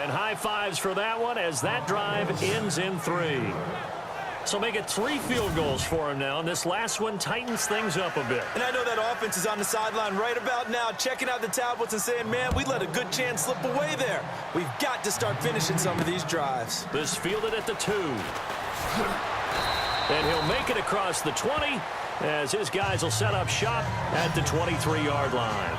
And high fives for that one as that drive ends in 3. So make it 3 field goals for him now. And this last one tightens things up a bit. And I know that offense is on the sideline right about now, checking out the tablets and saying, man, we let a good chance slip away there. We've got to start finishing some of these drives. This fielded at the 2. And he'll make it across the 20 as his guys will set up shop at the 23-yard line.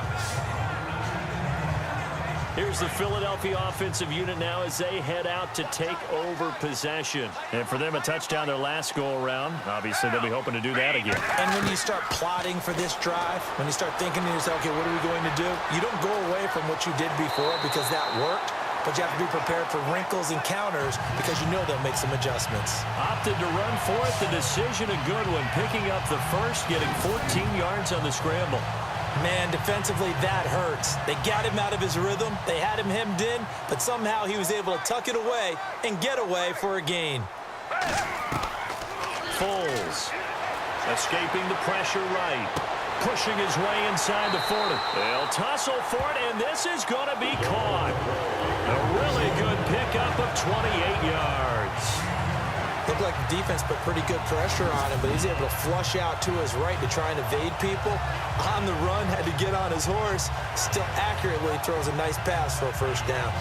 Here's the Philadelphia offensive unit now as they head out to take over possession. And for them, a touchdown their last go-around. Obviously, they'll be hoping to do that again. And when you start plotting for this drive, when you start thinking to yourself, okay, what are we going to do? You don't go away from what you did before because that worked, but you have to be prepared for wrinkles and counters because you know they'll make some adjustments. Opted to run for it. The decision a good one. Picking up the first, getting 14 yards on the scramble. Man, defensively, that hurts. They got him out of his rhythm. They had him hemmed in, but somehow he was able to tuck it away and get away for a gain. Foles escaping the pressure right. Pushing his way inside the 40. They'll tussle for it, and this is going to be caught. A really good pickup of 28 yards. Looked like the defense put pretty good pressure on him, but he's able to flush out to his right to try and evade people. On the run, had to get on his horse. Still accurately throws a nice pass for a first down.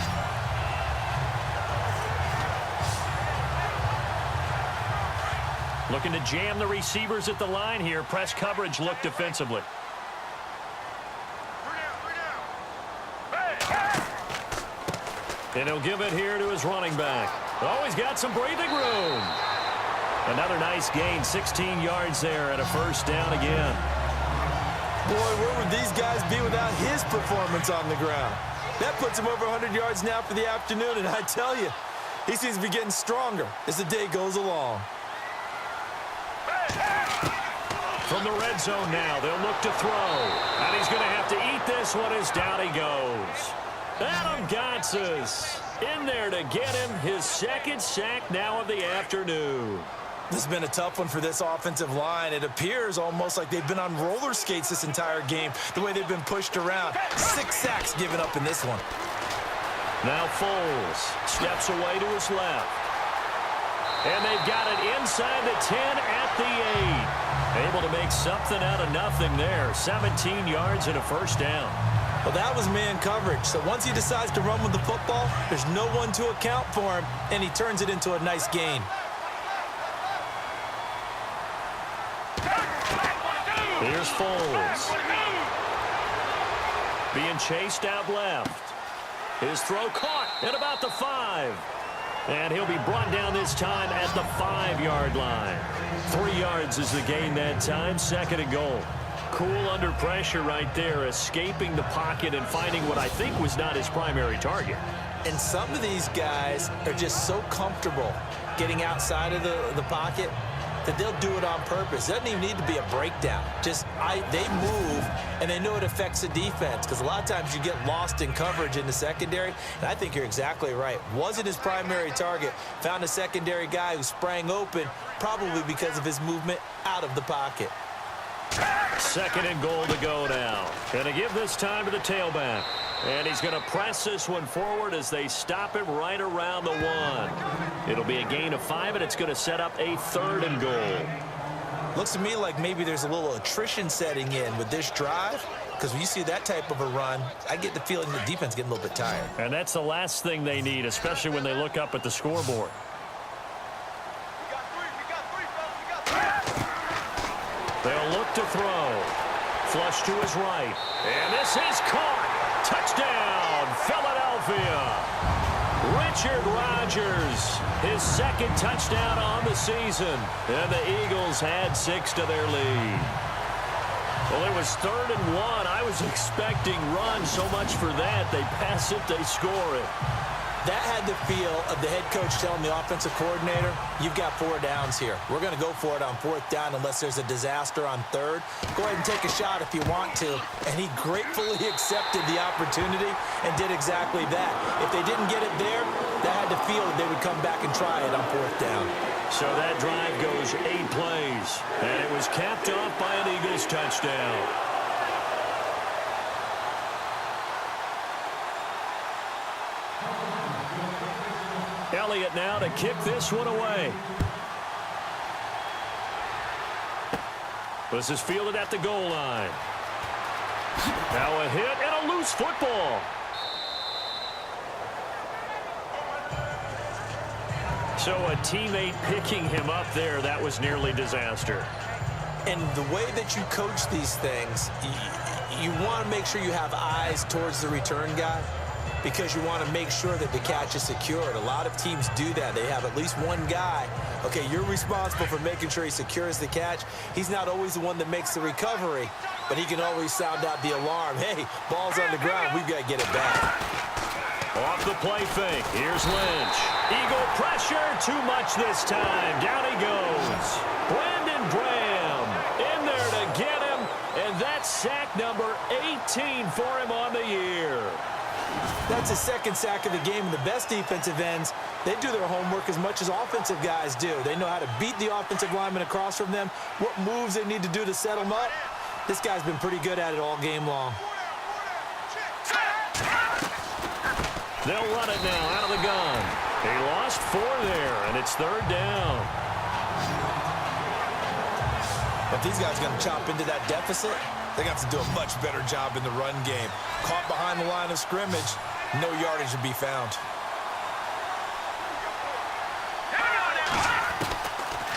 Looking to jam the receivers at the line here. Press coverage look defensively. And he'll give it here to his running back. Oh, he's got some breathing room. Another nice gain, 16 yards there and a first down again. Boy, where would these guys be without his performance on the ground? That puts him over 100 yards now for the afternoon, and I tell you, he seems to be getting stronger as the day goes along. From the red zone now, they'll look to throw. And he's going to have to eat this one as down he goes. Adam Gotsis in there to get him his second sack now of the afternoon. This has been a tough one for this offensive line. It appears almost like they've been on roller skates this entire game, the way they've been pushed around. 6 sacks given up in this one. Now Foles steps away to his left. And they've got it inside the 10 at the 8. Able to make something out of nothing there. 17 yards and a first down. Well, that was man coverage. So once he decides to run with the football, there's no one to account for him, and he turns it into a nice gain. Here's Foles. Being chased out left. His throw caught at about the 5. And he'll be brought down this time at the 5-yard line. 3 yards is the gain that time. 2nd and goal. Cool under pressure right there, escaping the pocket and finding what I think was not his primary target. And some of these guys are just so comfortable getting outside of the pocket that they'll do it on purpose. It doesn't even need to be a breakdown. They move, and they know it affects the defense, because a lot of times you get lost in coverage in the secondary, and I think you're exactly right. Wasn't his primary target. Found a secondary guy who sprang open, probably because of his movement out of the pocket. 2nd and goal to go now. Going to give this time to the tailback. And he's going to press this one forward as they stop him right around the 1. It'll be a gain of 5, and it's going to set up a 3rd and goal. Looks to me like maybe there's a little attrition setting in with this drive, because when you see that type of a run, I get the feeling the defense is getting a little bit tired. And that's the last thing they need, especially when they look up at the scoreboard. They'll look to throw. Flush to his right. And this is caught. Touchdown, Philadelphia. Richard Rodgers, his 2nd touchdown on the season. And the Eagles had 6 to their lead. Well, it was 3rd and 1. I was expecting run, so much for that. They pass it, they score it. That had the feel of the head coach telling the offensive coordinator, you've got 4 downs here. We're going to go for it on 4th down unless there's a disaster on 3rd. Go ahead and take a shot if you want to. And he gratefully accepted the opportunity and did exactly that. If they didn't get it there, that had the feel that they would come back and try it on 4th down. So that drive goes 8 plays. And it was capped off by an Eagles touchdown. Elliott now to kick this one away. This is fielded at the goal line. Now a hit and a loose football. So a teammate picking him up there, that was nearly disaster. And the way that you coach these things, you want to make sure you have eyes towards the return guy, because you want to make sure that the catch is secured. A lot of teams do that. They have at least one guy. Okay, you're responsible for making sure he secures the catch. He's not always the one that makes the recovery, but he can always sound out the alarm. Hey, ball's on the ground. We've got to get it back. Off the play fake. Here's Lynch. Eagle pressure. Too much this time. Down he goes. Brandon Graham in there to get him. And that's sack number 18 for him on the year. That's his 2nd sack of the game. And the best defensive ends, they do their homework as much as offensive guys do. They know how to beat the offensive lineman across from them, what moves they need to do to set them up. This guy's been pretty good at it all game long. They'll run it now out of the gun. He lost 4 there, and it's 3rd down. If these guys are going to chop into that deficit, they got to do a much better job in the run game. Caught behind the line of scrimmage, no yardage to be found.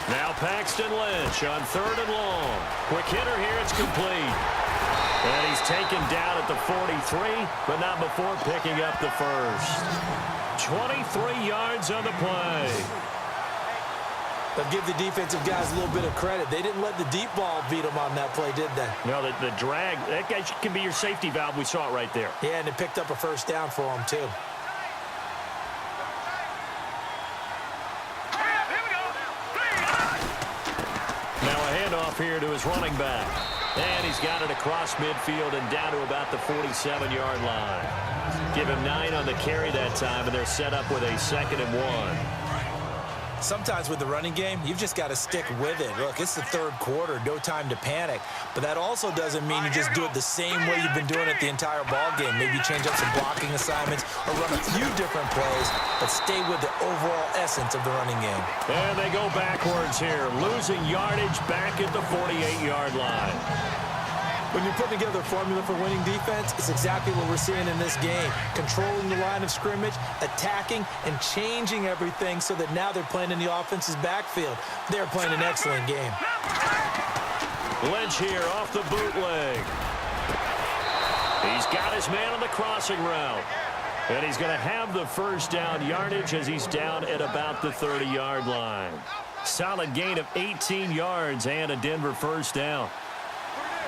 Now Paxton Lynch on 3rd and long. Quick hitter here, it's complete. And he's taken down at the 43, but not before picking up the first. 23 yards on the play. But give the defensive guys a little bit of credit. They didn't let the deep ball beat them on that play, did they? No, the drag, that guy can be your safety valve. We saw it right there. Yeah, and it picked up a first down for them, too. Now a handoff here to his running back. And he's got it across midfield and down to about the 47-yard line. Give him 9 on the carry that time, and they're set up with a 2nd and 1. Sometimes with the running game, you've just got to stick with it. Look, it's the 3rd quarter, no time to panic. But that also doesn't mean you just do it the same way you've been doing it the entire ball game. Maybe change up some blocking assignments or run a few different plays, but stay with the overall essence of the running game. And they go backwards here, losing yardage back at the 48-yard line. When you're putting together a formula for winning defense, it's exactly what we're seeing in this game. Controlling the line of scrimmage, attacking, and changing everything so that now they're playing in the offense's backfield. They're playing an excellent game. Lynch here off the bootleg. He's got his man on the crossing route. And he's going to have the first down yardage as he's down at about the 30-yard line. Solid gain of 18 yards and a Denver first down.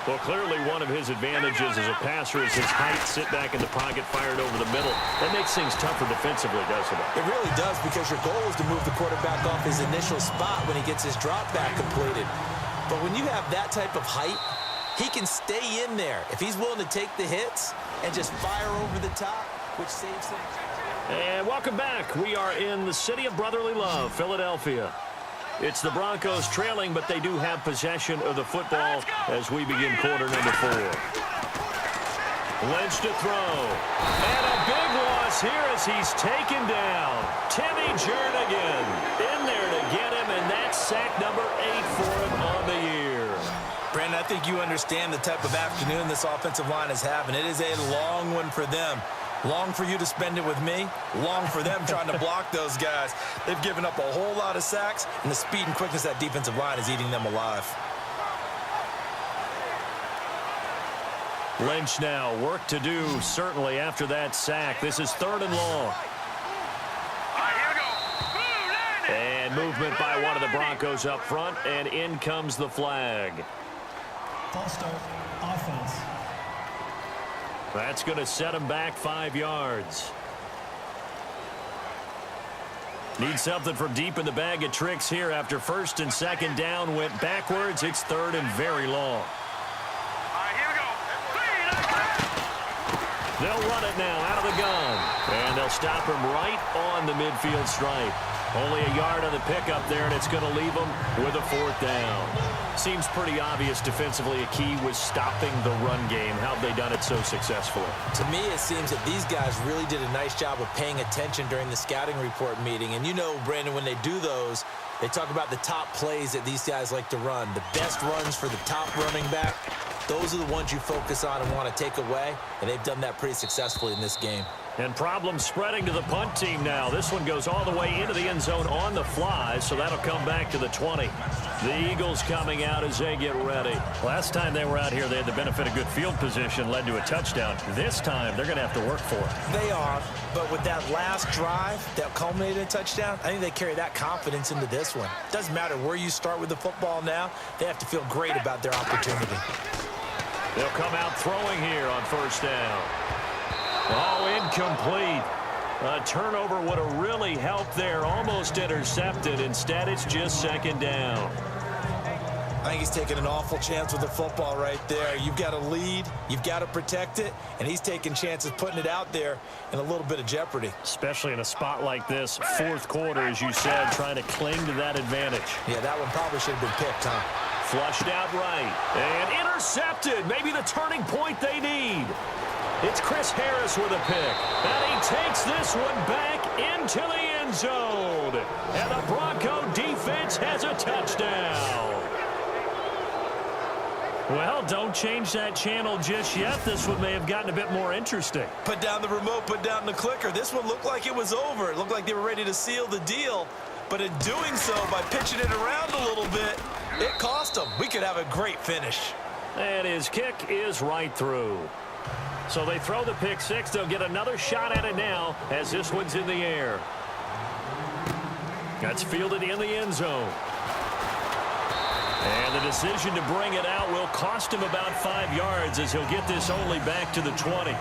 Well, clearly one of his advantages as a passer is his height, sit back in the pocket, fired over the middle. That makes things tougher defensively, doesn't it? It really does, because your goal is to move the quarterback off his initial spot when he gets his drop back completed. But when you have that type of height, he can stay in there if he's willing to take the hits and just fire over the top, which saves him. And welcome back. We are in the city of brotherly love, Philadelphia. It's the Broncos trailing, but they do have possession of the football as we begin quarter number 4. Lynch to throw. And a big loss here as he's taken down. Timmy Jernigan in there to get him, and that's sack number 8 for him on the year. Brandon, I think you understand the type of afternoon this offensive line is having. It is a long one for them. Long for you to spend it with me. Long for them trying to block those guys. They've given up a whole lot of sacks, and the speed and quickness of that defensive line is eating them alive. Lynch now, work to do, certainly, after that sack. This is 3rd and long. And movement by one of the Broncos up front, and in comes the flag. False start, offense. That's going to set him back 5 yards. Need something from deep in the bag of tricks here after 1st and 2nd down went backwards. It's 3rd and very long. They'll run it now out of the gun. And they'll stop him right on the midfield stripe. Only a yard on the pickup there, and it's going to leave them with a 4th down. Seems pretty obvious defensively a key was stopping the run game. How have they done it so successfully? To me, it seems that these guys really did a nice job of paying attention during the scouting report meeting. And you know, Brandon, when they do those, they talk about the top plays that these guys like to run. The best runs for the top running back, those are the ones you focus on and want to take away. And they've done that pretty successfully in this game. And problems spreading to the punt team now. This one goes all the way into the end zone on the fly, so that'll come back to the 20. The Eagles coming out as they get ready. Last time they were out here, they had the benefit of good field position, led to a touchdown. This time, they're going to have to work for it. They are, but with that last drive that culminated in a touchdown, I think they carry that confidence into this one. Doesn't matter where you start with the football now, they have to feel great about their opportunity. They'll come out throwing here on 1st down. Oh, incomplete. A turnover would have really helped there. Almost intercepted. Instead, it's just 2nd down. I think he's taking an awful chance with the football right there. You've got a lead. You've got to protect it. And he's taking chances putting it out there in a little bit of jeopardy. Especially in a spot like this, 4th quarter, as you said, trying to cling to that advantage. Yeah, that one probably should have been picked, huh? Flushed out right. And intercepted. Maybe the turning point they need. It's Chris Harris with a pick. And he takes this one back into the end zone. And the Bronco defense has a touchdown. Well, don't change that channel just yet. This one may have gotten a bit more interesting. Put down the remote, put down the clicker. This one looked like it was over. It looked like they were ready to seal the deal. But in doing so, by pitching it around a little bit, it cost them. We could have a great finish. And his kick is right through. So they throw the pick six. They'll get another shot at it now as this one's in the air. That's fielded in the end zone. And the decision to bring it out will cost him about 5 yards as he'll get this only back to the 20.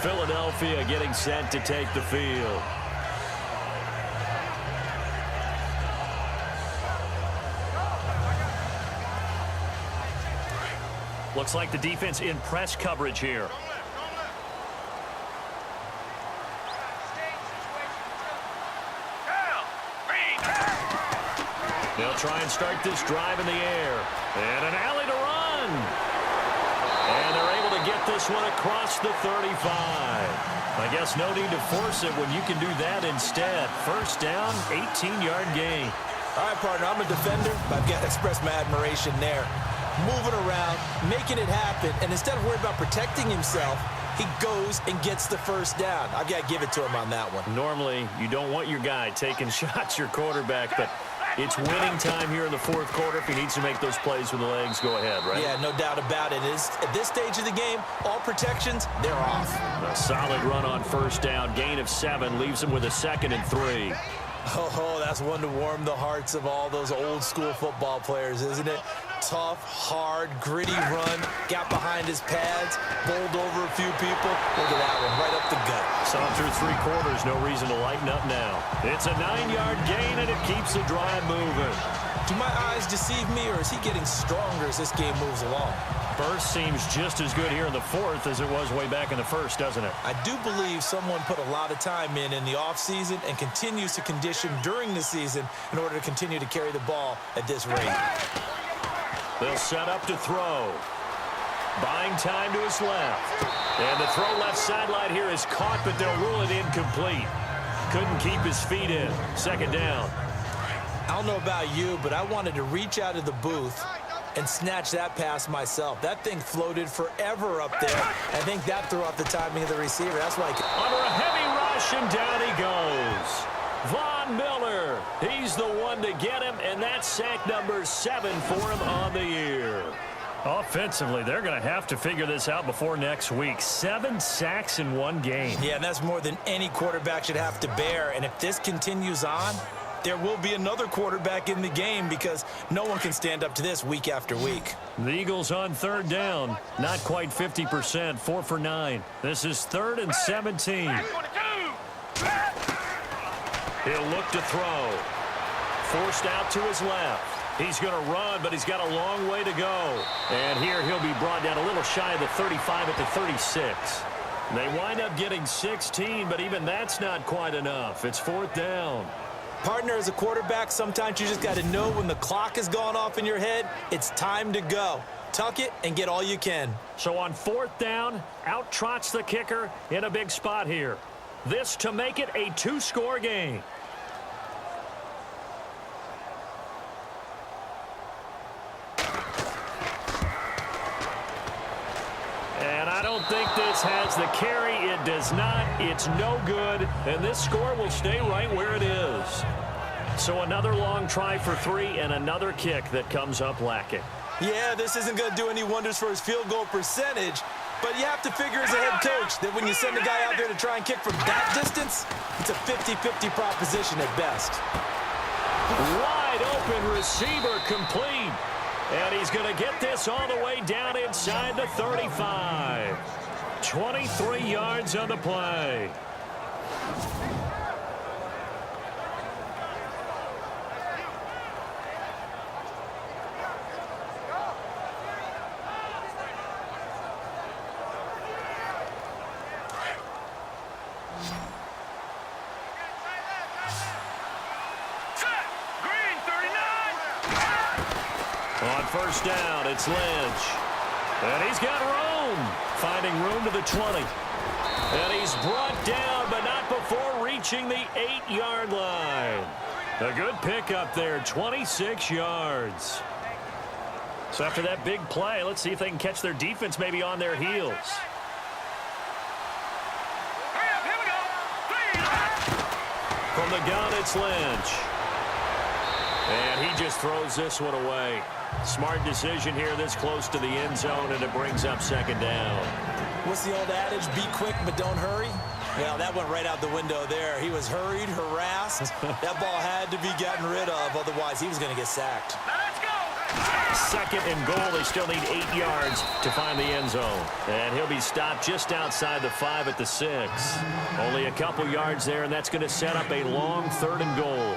Philadelphia getting set to take the field. Looks like the defense in press coverage here. They'll try and start this drive in the air. And an alley to run. And they're able to get this one across the 35. I guess no need to force it when you can do that instead. First down, 18-yard gain. All right, partner, I'm a defender, but I've got to express my admiration there. Moving around, making it happen, and instead of worrying about protecting himself, he goes and gets the first down. I've got to give it to him on that one. Normally, you don't want your guy taking shots, your quarterback, but it's winning time here in the fourth quarter. If he needs to make those plays with the legs, go ahead, right? Yeah, no doubt about it. At this stage of the game, all protections, they're off. A solid run on first down. Gain of 7 leaves him with a 2nd and 3. Oh, that's one to warm the hearts of all those old-school football players, isn't it? Tough, hard, gritty run, got behind his pads, bowled over a few people. Look at that one, right up the gut. Saw through 3 quarters, no reason to lighten up now. It's a 9-yard gain, and it keeps the drive moving. Do my eyes deceive me, or is he getting stronger as this game moves along? Burst seems just as good here in the fourth as it was way back in the first, doesn't it? I do believe someone put a lot of time in the offseason and continues to condition during the season in order to continue to carry the ball at this rate. They'll set up to throw. Buying time to his left. And the throw left sideline here is caught, but they'll rule it incomplete. Couldn't keep his feet in. 2nd down. I don't know about you, but I wanted to reach out of the booth and snatch that pass myself. That thing floated forever up there. I think that threw off the timing of the receiver. That's why Under a heavy rush, and down he goes. Von Miller, he's the one to get him, and that's sack number 7 for him on the year. Offensively, they're going to have to figure this out before next week. 7 sacks in 1 game. Yeah, and that's more than any quarterback should have to bear. And if this continues on, there will be another quarterback in the game because no one can stand up to this week after week. The Eagles on 3rd down. Not quite 50%, 4 for 9. This is 3rd and 17. He'll look to throw. Forced out to his left. He's going to run, but he's got a long way to go. And here he'll be brought down a little shy of the 35 at the 36. They wind up getting 16, but even that's not quite enough. It's 4th down. Partner, as a quarterback, sometimes you just got to know when the clock has gone off in your head, it's time to go. Tuck it and get all you can. So on 4th down, out trots the kicker in a big spot here. This to make it a 2-score game. And I don't think this has the carry. It does not. It's no good. And this score will stay right where it is. So another long try for 3 and another kick that comes up lacking. Yeah, this isn't going to do any wonders for his field goal percentage, but you have to figure as a head coach that when you send a guy out there to try and kick from that distance, it's a 50-50 proposition at best. Wide open receiver complete. And he's going to get this all the way down inside the 35. 23 yards on the play. On first down, it's Lynch. And he's got room. Finding room to the 20. And he's brought down, but not before reaching the 8-yard line. A good pickup there, 26 yards. So after that big play, let's see if they can catch their defense maybe on their heels. Hurry up, here we go. From the gun, it's Lynch. And he just throws this one away. Smart decision here this close to the end zone, and it brings up second down. What's the old adage? Be quick, but don't hurry. Well, that went right out the window there. He was hurried, harassed. That ball had to be gotten rid of, otherwise he was going to get sacked. Now let's go. Second and goal. They still need 8 yards to find the end zone. And he'll be stopped just outside the 5 at the 6. Only a couple yards there, and that's going to set up a long 3rd and goal.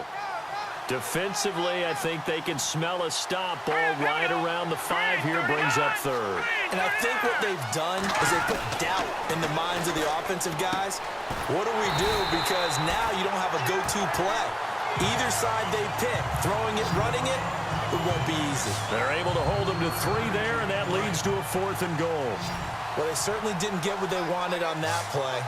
Defensively, I think they can smell a stop. Ball right around the 5 here, brings up 3rd. And I think what they've done is they put doubt in the minds of the offensive guys. What do we do? Because now you don't have a go-to play. Either side they pick, throwing it, running it, it won't be easy. They're able to hold them to 3 there, and that leads to a 4th and goal. Well, they certainly didn't get what they wanted on that play.